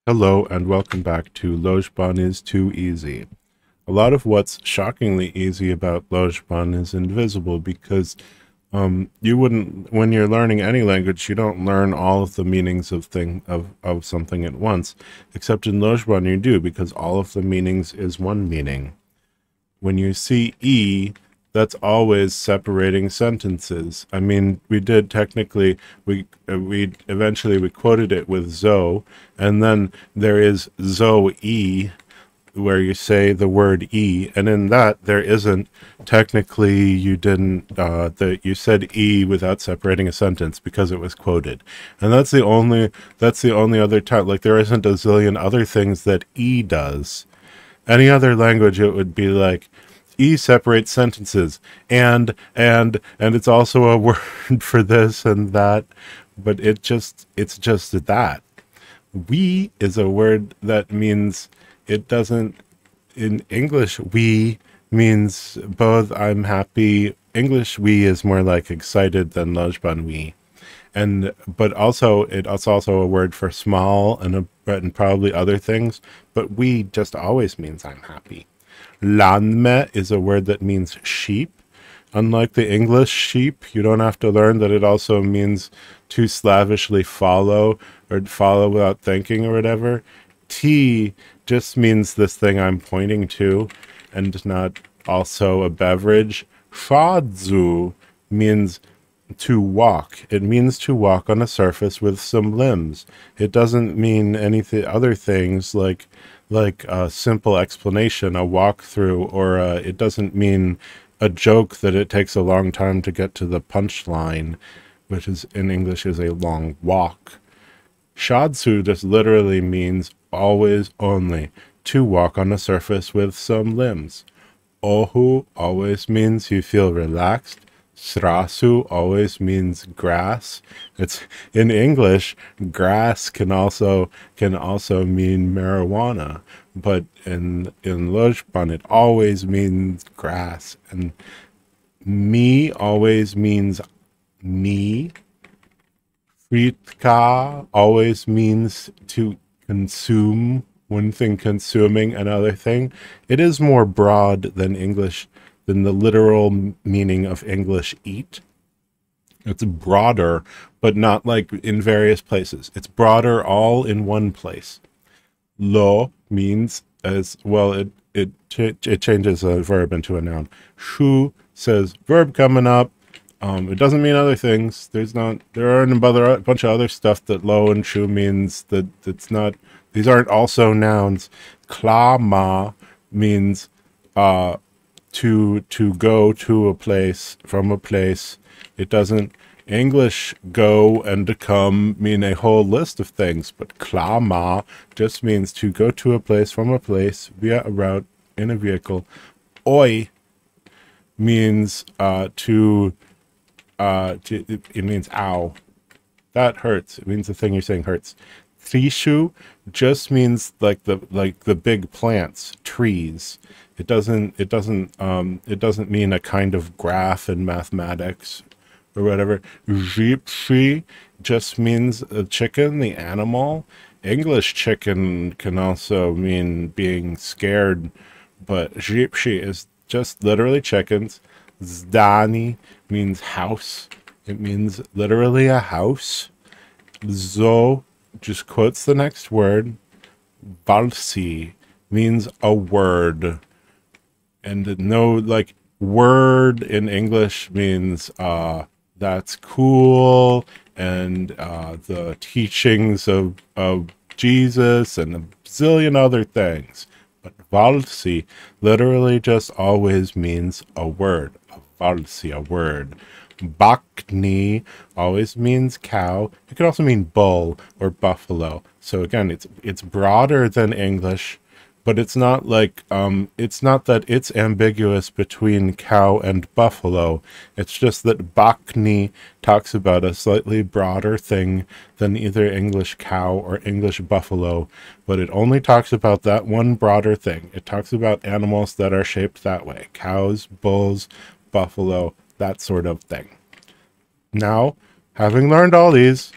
Hello and welcome back to Lojban is Too Easy. A lot of what's shockingly easy about Lojban is invisible because you wouldn't, when you're learning any language, you don't learn all of the meanings of something at once, except in Lojban you do, because all of the meanings is one meaning. When you see E, that's always separating sentences. I mean, we did technically, we eventually we quoted it with Zo, and then there is Zo E, where you say the word E, and in that there isn't technically you didn't that you said E without separating a sentence because it was quoted, and that's the only other time. Like there isn't a zillion other things that E does. Any other language, it would be like E separates sentences, and it's also a word for this and that, but it's just that. We is a word that means it doesn't in English. We means both. I'm happy. English we is more like excited than Lojban we, and but also it's also a word for small and probably other things. But we just always means I'm happy. Lanme is a word that means sheep. Unlike the English sheep, you don't have to learn that it also means to slavishly follow or follow without thinking or whatever. Tea just means this thing I'm pointing to and not also a beverage. Shadzu means to walk. It means to walk on a surface with some limbs. It doesn't mean anything other things like a simple explanation, a walkthrough, or it doesn't mean a joke that it takes a long time to get to the punchline, which is in English is a long walk. Shadsu just literally means always only to walk on a surface with some limbs. Ohu always means you feel relaxed. Srasu always means grass. It's in English, grass can also mean marijuana, but in Lojban it always means grass. And me always means me. Fritka always means to consume, one thing consuming another thing. It is more broad than the literal meaning of English eat. It's broader, but not like in various places. It's broader all in one place. Lo means as well, it changes a verb into a noun. Shu says verb coming up. It doesn't mean other things. There are a bunch of other stuff that lo and shu means that it's not. These aren't also nouns. Klama means to go to a place, from a place. It doesn't. English go and to come mean a whole list of things, but klama just means to go to a place, from a place, via a route, in a vehicle. Oi means it means ow. That hurts. It means the thing you're saying hurts. Thishu just means like the big plants, trees. It doesn't mean a kind of graph in mathematics or whatever. Jipshi just means a chicken, the animal. English chicken can also mean being scared, but Jipshi is just literally chickens. Zdani means house. It means literally a house. Zo just quotes the next word. Valsi means a word. And no, like, word in English means that's cool, and the teachings of Jesus and a zillion other things. But valsi literally just always means a word. A valsi, a word. Bakni always means cow. It could also mean bull or buffalo. So again, it's broader than English, but it's not like it's not that it's ambiguous between cow and buffalo. It's just that Bakni talks about a slightly broader thing than either English cow or English buffalo, but it only talks about that one broader thing. It talks about animals that are shaped that way: cows, bulls, buffalo, that sort of thing. Now, having learned all these,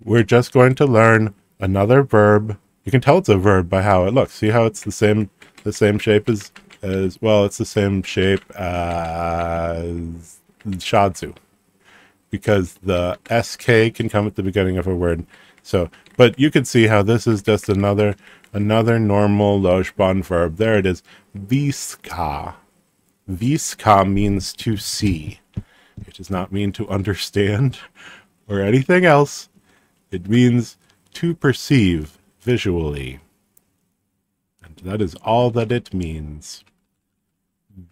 we're just going to learn another verb You can tell it's a verb by how it looks. See how it's the same shape as well, it's the same shape as shadzu, because the sk can come at the beginning of a word. So, but you can see how this is just another normal Lojban verb. There it is. Viska. Viska means to see. It does not mean to understand or anything else. It means to perceive visually. And that is all that it means.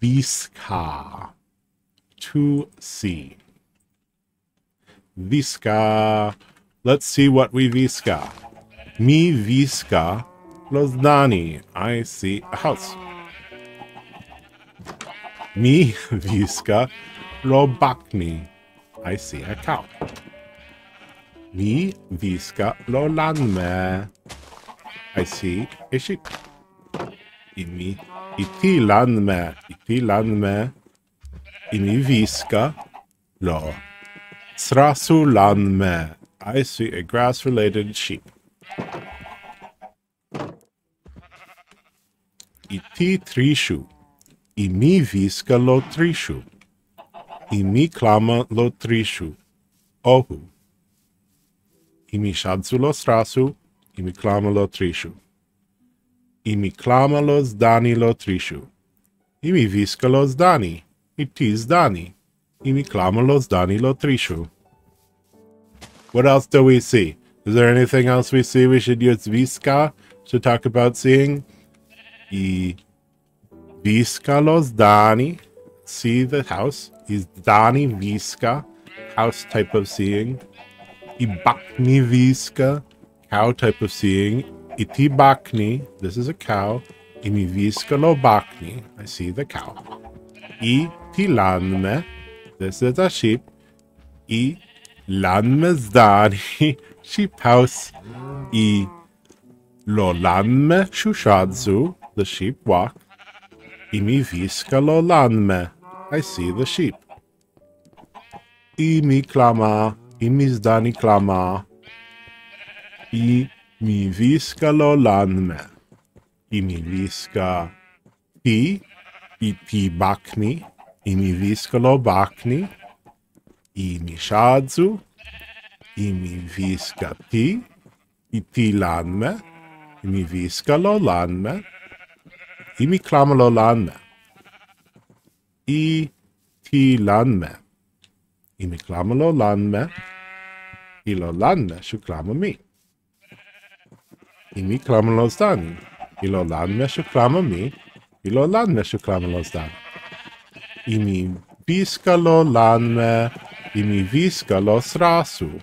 Viska. To see. Viska. Let's see what we viska. Mi viska lozdani. I see a house. Mi viska lobakni. I see a cow. Mi viska lolanme. I see a sheep. Imi iti lanme. Iti lanme. Imi viska lo srasu lanme. I see a grass-related sheep. Iti trishu. Imi viska lo trishu. Imi klama lo trishu. Ohu. Imi shadzu lo strasu. Imi klama lo trishu. Imi klama lo zdani lo trishu. Imi viska lo zdani. Iti zdani. Imi klama lo zdani lo trishu. What else do we see? Is there anything else we see we should use viska to talk about seeing? I viska los dani. See the house. Is dani viska. House type of seeing. I bakni viska. Cow type of seeing. Iti bakni. This is a cow. Imi viska lo bakni. I see the cow. I tilanme. This is a sheep. I lanme zdani, sheep house. I lo lanme shushadzu, the sheep walk. Imi viska lo lanme, I see the sheep. Imi klama, imi zdani klama. I mi viska lo lanme. Imi viska ti, iti bakni. Imi viska lo bakni. Imi shadzu, imi viska ti, iti lanme, imi viska lo lanme, imi klama lo lanme, I ti lanme, imi klama lo lanme, I lo lanme shu klama mi. Imi klama lo zdani, I lo lanme shu klama mi, I lo lanme shu klama lo zdani. Imi viska lo lanme, imi viska lo srasu.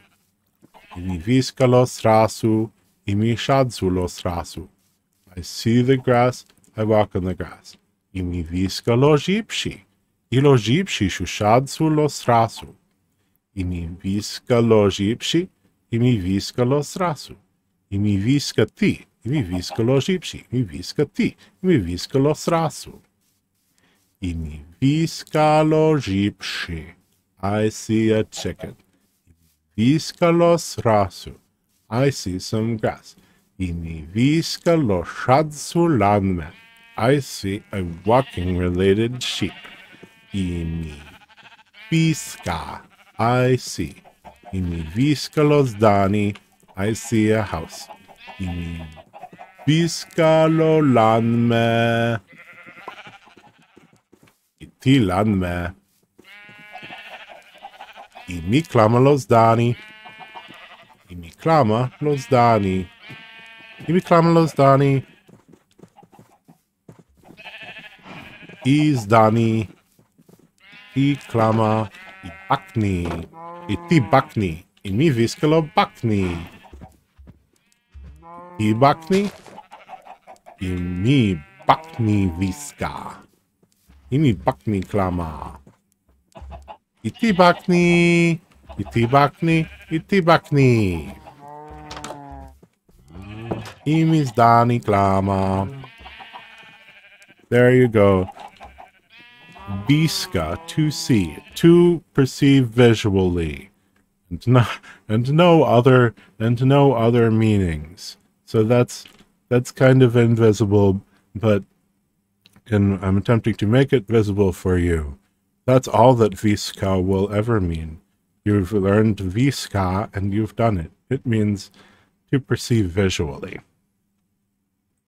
Imi viska lo srasu. Imi shadzu lo srasu. I see the grass. I walk on the grass. Imi viska lo jipshi. Ilo jipshi shu shadzu lo srasu. Imi viska lo jipshi. Imi viska lo srasu. Imi viska ti. Imi viska lo jipshi. Imi viska ti. Imi viska lo srasu. Imi viska lo jipshi. I see a chicken. Viska lo srasu. I see some grass. Imi viska lo shadzu lanme. I see a walking-related sheep. Imi viska. I see. Imi viska lo zdani. I see a house. Imi viska lo lanme. Iti lanme. Imi klama lo zdani. Imi klama lo zdani. Imi klama lo zdani. I zdani. I klama. I bakni. Iti bakni. Imi viska lo bakni. I bakni. Imi bakni viska. Imi bakni klama. Iti bakni. Iti bakni. Iti bakni. Imi zdani klama. There you go. Viska, to see, to perceive visually, and no other meanings. So that's That's kind of invisible, but I'm attempting to make it visible for you. That's all that Viska will ever mean. You've learned Viska and you've done it. It means to perceive visually.